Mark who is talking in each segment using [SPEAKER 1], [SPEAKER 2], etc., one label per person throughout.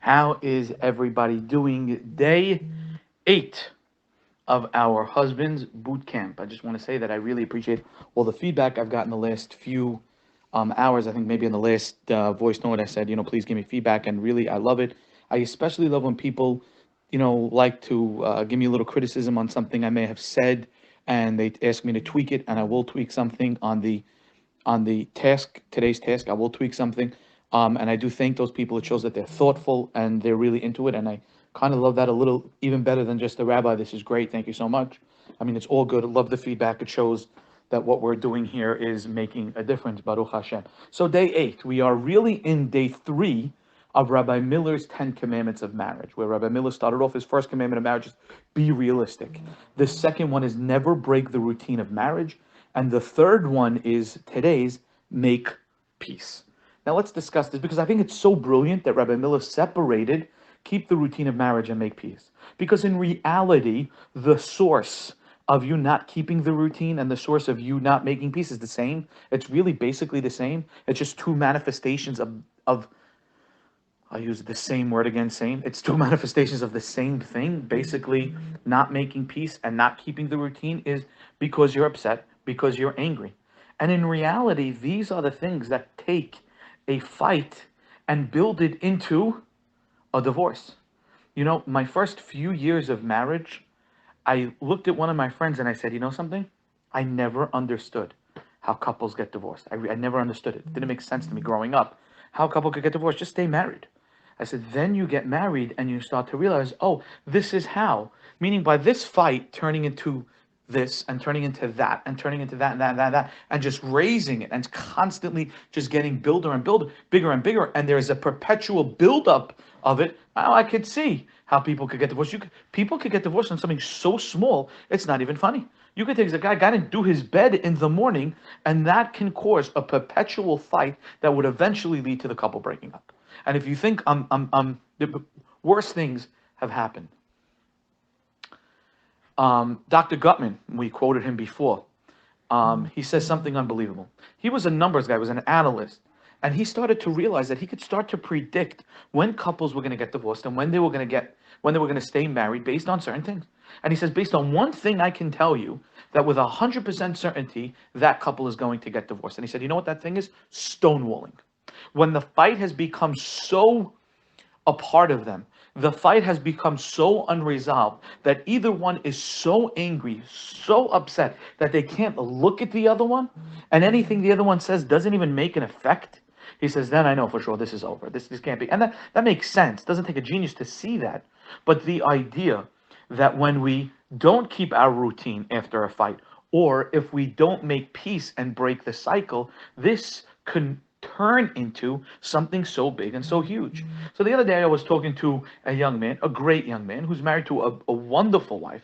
[SPEAKER 1] How is everybody doing? Day 8 of our husband's boot camp. I just want to say that I really appreciate all the feedback I've gotten the last few hours. I think maybe in the last voice note I said, please give me feedback, and really I love it. I especially love when people, like to give me a little criticism on something I may have said, and they ask me to tweak it, and I will tweak something on the task, today's task. I will tweak something. And I do thank those people. It shows that they're thoughtful and they're really into it. And I kind of love that a little, even better than just the rabbi. This is great. Thank you so much. I mean, it's all good. I love the feedback. It shows that what we're doing here is making a difference. Baruch Hashem. So day 8, we are really in day 3 of Rabbi Miller's 10 Commandments of Marriage, where Rabbi Miller started off his first commandment of marriage is be realistic. The second one is never break the routine of marriage. And the third one is today's make peace. Now let's discuss this, because I think it's so brilliant that Rabbi Miller separated keep the routine of marriage and make peace. Because in reality, the source of you not keeping the routine and the source of you not making peace is the same. It's really basically the same. It's just two manifestations of I'll use the same word again, same. It's two manifestations of the same thing. Basically, not making peace and not keeping the routine is because you're upset, because you're angry. And in reality, these are the things that take a fight and build it into a divorce. My first few years of marriage, I looked at one of my friends and I said, you know something? I never understood how couples get divorced. I never understood it. It didn't make sense to me growing up. How a couple could get divorced, just stay married. I said, then you get married and you start to realize, oh, this is how. Meaning by this fight turning into this and turning into that and turning into that and that and that and that, and just raising it and constantly just getting bigger and bigger, and there's a perpetual buildup of it. Now I could see how people could get divorced. People could get divorced on something so small, it's not even funny. You could take a guy didn't do his bed in the morning, and that can cause a perpetual fight that would eventually lead to the couple breaking up. And if you think the worst things have happened. Dr. Gutman, we quoted him before. He says something unbelievable. He was a numbers guy, was an analyst, and he started to realize that he could start to predict when couples were going to get divorced and when they were going to stay married based on certain things. And he says, based on one thing, I can tell you that with 100% certainty, that couple is going to get divorced. And he said, you know what that thing is? Stonewalling. When the fight has become so a part of them, the fight has become so unresolved that either one is so angry, so upset that they can't look at the other one, and anything the other one says doesn't even make an effect. He says, then I know for sure this is over. This can't be. And that makes sense. It doesn't take a genius to see that. But the idea that when we don't keep our routine after a fight, or if we don't make peace and break the cycle, this can turn into something so big and so huge. So the other day I was talking to a young man, a great young man, who's married to a wonderful wife,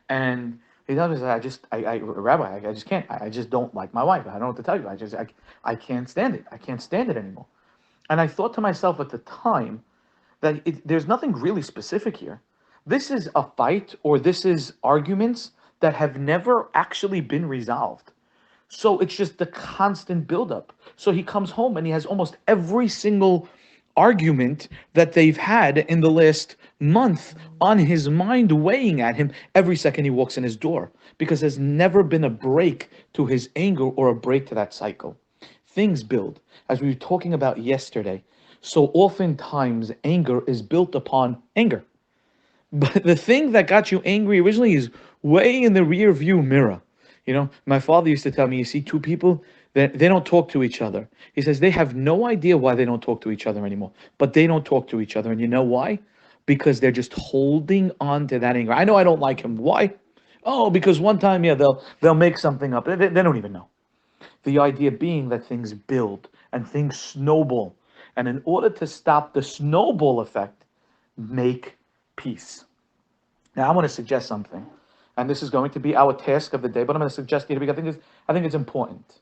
[SPEAKER 1] and he told me, Rabbi, I just can't. I just don't like my wife. I don't know what to tell you. I can't stand it. I can't stand it anymore. And I thought to myself at the time that there's nothing really specific here. This is a fight, or this is arguments that have never actually been resolved. So it's just the constant buildup. So he comes home and he has almost every single argument that they've had in the last month on his mind, weighing at him every second he walks in his door, because there's never been a break to his anger or a break to that cycle. Things build, as we were talking about yesterday. So oftentimes anger is built upon anger. But the thing that got you angry originally is way in the rear view mirror. My father used to tell me, you see two people, that they don't talk to each other. He says they have no idea why they don't talk to each other anymore, but they don't talk to each other. And you know why? Because they're just holding on to that anger. I know I don't like him. Why? Oh, because one time, they'll make something up. They don't even know. The idea being that things build and things snowball. And in order to stop the snowball effect, make peace. Now, I want to suggest something. And this is going to be our task of the day, but I'm going to suggest it because I think it's important.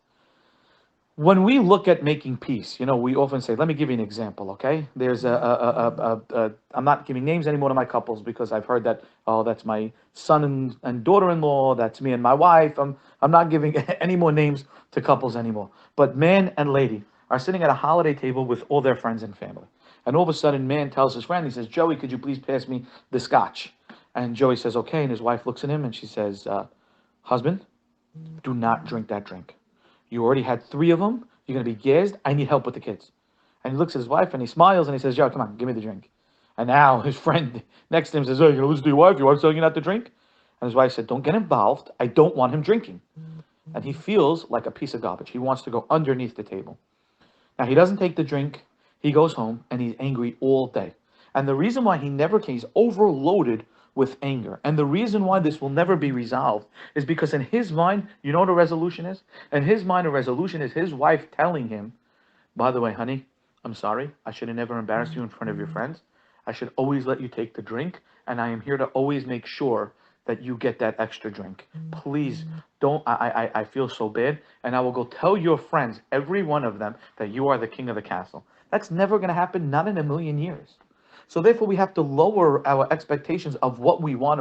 [SPEAKER 1] When we look at making peace, we often say, let me give you an example, okay? There's I'm not giving names anymore to my couples because I've heard that, oh, that's my son and daughter-in-law, that's me and my wife. I'm not giving any more names to couples anymore. But man and lady are sitting at a holiday table with all their friends and family. And all of a sudden, man tells his friend, he says, Joey, could you please pass me the scotch? And Joey says, okay. And his wife looks at him and she says, husband, do not drink that drink. You already had 3 of them. You're going to be gassed. I need help with the kids. And he looks at his wife and he smiles and he says, Joe, come on, give me the drink. And now his friend next to him says, oh, you're going to listen to your wife? Your wife's telling you not to drink? And his wife said, don't get involved. I don't want him drinking. And he feels like a piece of garbage. He wants to go underneath the table. Now, he doesn't take the drink. He goes home and he's angry all day. And the reason why he never can, he's overloaded with anger. And the reason why this will never be resolved is because in his mind, you know what a resolution is? In his mind, a resolution is his wife telling him, by the way, honey, I'm sorry. I should have never embarrassed you in front of your friends. I should always let you take the drink. And I am here to always make sure that you get that extra drink. Please don't, I feel so bad. And I will go tell your friends, every one of them, that you are the king of the castle. That's never going to happen, not in a million years. So therefore, we have to lower our expectations of what we want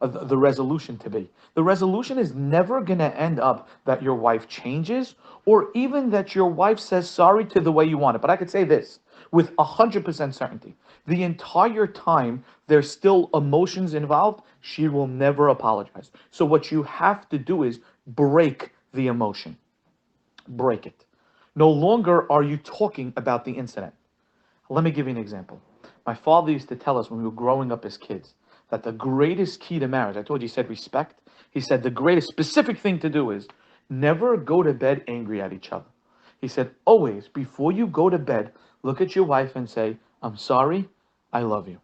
[SPEAKER 1] the resolution to be. The resolution is never going to end up that your wife changes or even that your wife says sorry to the way you want it. But I could say this with 100% certainty. The entire time there's still emotions involved, she will never apologize. So what you have to do is break the emotion. Break it. No longer are you talking about the incident. Let me give you an example. My father used to tell us when we were growing up as kids that the greatest key to marriage, I told you, he said respect. He said the greatest specific thing to do is never go to bed angry at each other. He said, always, before you go to bed, look at your wife and say, I'm sorry, I love you.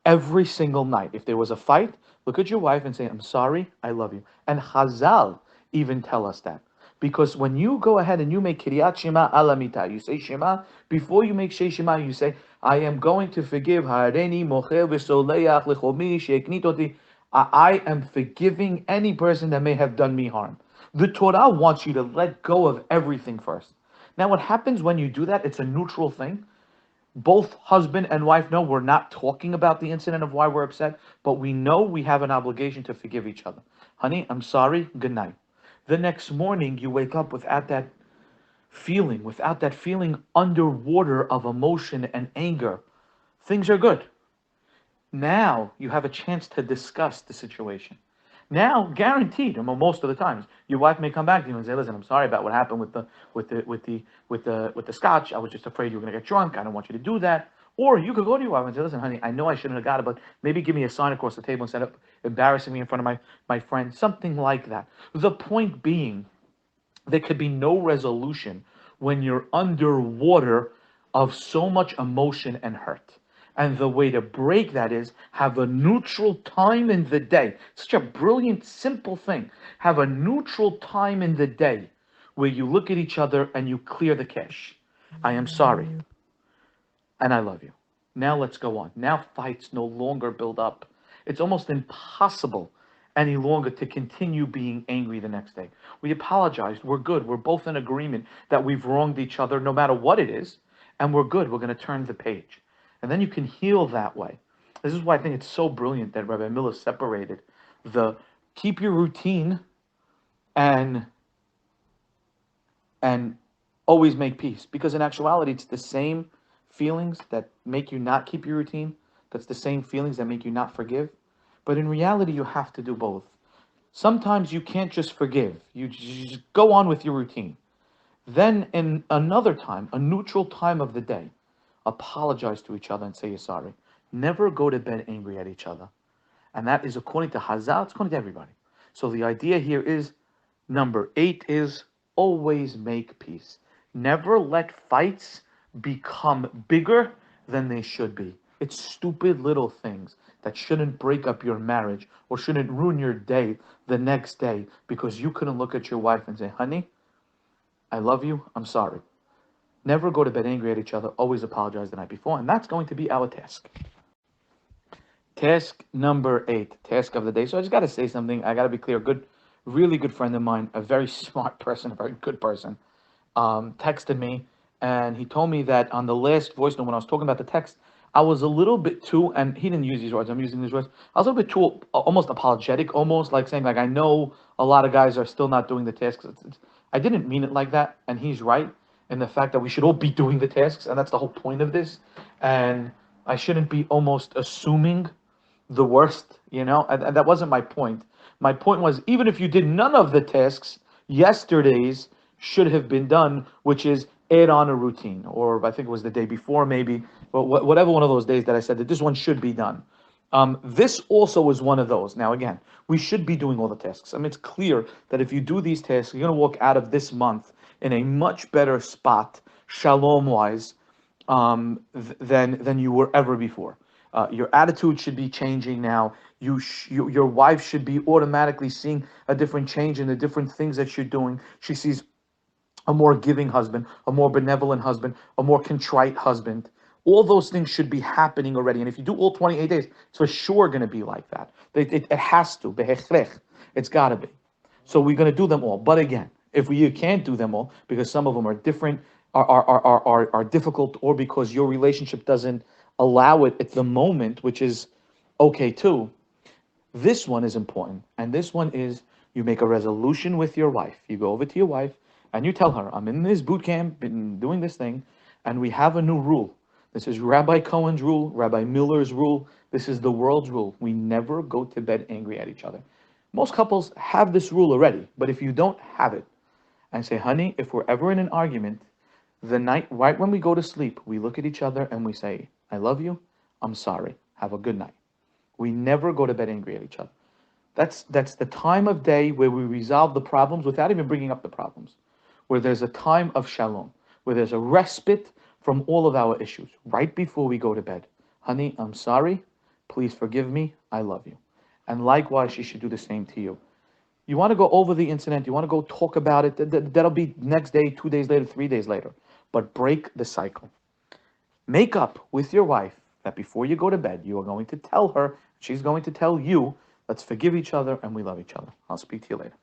[SPEAKER 1] Every single night. If there was a fight, look at your wife and say, I'm sorry, I love you. And Chazal even tell us that. Because when you go ahead and you make Kiryat Shema Alamita, you say Shema, before you make Shema, you say, I am going to forgive. I am forgiving any person that may have done me harm. The Torah wants you to let go of everything first. Now, what happens when you do that, it's a neutral thing. Both husband and wife know we're not talking about the incident of why we're upset, but we know we have an obligation to forgive each other. Honey, I'm sorry, good night. The next morning, you wake up without that feeling underwater of emotion and anger. Things are good. Now you have a chance to discuss the situation. Now, guaranteed, most of the times, your wife may come back to you and say, "Listen, I'm sorry about what happened with the scotch. I was just afraid you were going to get drunk. I don't want you to do that." Or you could go to your wife and say, "Listen, honey, I know I shouldn't have got it, but maybe give me a sign across the table instead of embarrassing me in front of my friend." Something like that. The point being, there could be no resolution when you're underwater of so much emotion and hurt. And the way to break that is have a neutral time in the day. Such a brilliant, simple thing. Have a neutral time in the day where you look at each other and you clear the cache. I am sorry. And I love you. Now let's go on. Now fights no longer build up. It's almost impossible any longer to continue being angry the next day. We apologized. We're good. We're both in agreement that we've wronged each other no matter what it is. And we're good. We're going to turn the page. And then you can heal that way. This is why I think it's so brilliant that Rabbi Miller separated the keep your routine and always make peace. Because in actuality, it's the same feelings that make you not keep your routine. That's the same feelings that make you not forgive. But in reality, you have to do both. Sometimes you can't just forgive. You just go on with your routine. Then in another time, a neutral time of the day, apologize to each other and say you're sorry. Never go to bed angry at each other. And that is according to Hazal, it's according to everybody. So the idea here is, number 8 is always make peace. Never let fights become bigger than they should be. It's stupid little things that shouldn't break up your marriage or shouldn't ruin your day the next day because you couldn't look at your wife and say, honey, I love you, I'm sorry. Never go to bed angry at each other. Always apologize the night before. And that's going to be our task. Task number 8. Task of the day. So I just got to say something. I got to be clear. Really good friend of mine, a very smart person, a very good person, texted me. And he told me that on the last voice note, when I was talking about the text, I was a little bit too, and he didn't use these words, I'm using these words. I was a little bit too almost apologetic, almost like saying, like, I know a lot of guys are still not doing the tasks. I didn't mean it like that. And he's right. And the fact that we should all be doing the tasks, and that's the whole point of this. and I shouldn't be almost assuming the worst, and that wasn't my point. My point was, even if you did none of the tasks, yesterday's should have been done, which is add on a routine, or I think it was the day before, maybe, but whatever one of those days that I said that this one should be done. This also is one of those. Now, again, we should be doing all the tasks. I mean, it's clear that if you do these tasks, you're going to walk out of this month in a much better spot, shalom wise, than you were ever before. Your attitude should be changing now. Your wife should be automatically seeing a different change in the different things that you're doing. She sees a more giving husband, a more benevolent husband, a more contrite husband. All those things should be happening already. And if you do all 28 days, it's for sure going to be like that. It has to. It's got to be. So we're going to do them all. But again, if you can't do them all because some of them are different, are difficult, or because your relationship doesn't allow it at the moment, which is okay too. This one is important. And this one is, you make a resolution with your wife. You go over to your wife and you tell her, I'm in this boot camp, been doing this thing, and we have a new rule. This is Rabbi Cohen's rule, Rabbi Miller's rule. This is the world's rule. We never go to bed angry at each other. Most couples have this rule already, but if you don't have it, and say, honey, if we're ever in an argument, the night, right when we go to sleep, we look at each other and we say, I love you, I'm sorry, have a good night. We never go to bed angry at each other. That's the time of day where we resolve the problems without even bringing up the problems, where there's a time of shalom, where there's a respite from all of our issues, right before we go to bed. Honey, I'm sorry, please forgive me, I love you. And likewise, she should do the same to you. You want to go over the incident, you want to go talk about it, that'll be next day, 2 days later, 3 days later. But break the cycle. Make up with your wife that before you go to bed, you are going to tell her, she's going to tell you, let's forgive each other and we love each other. I'll speak to you later.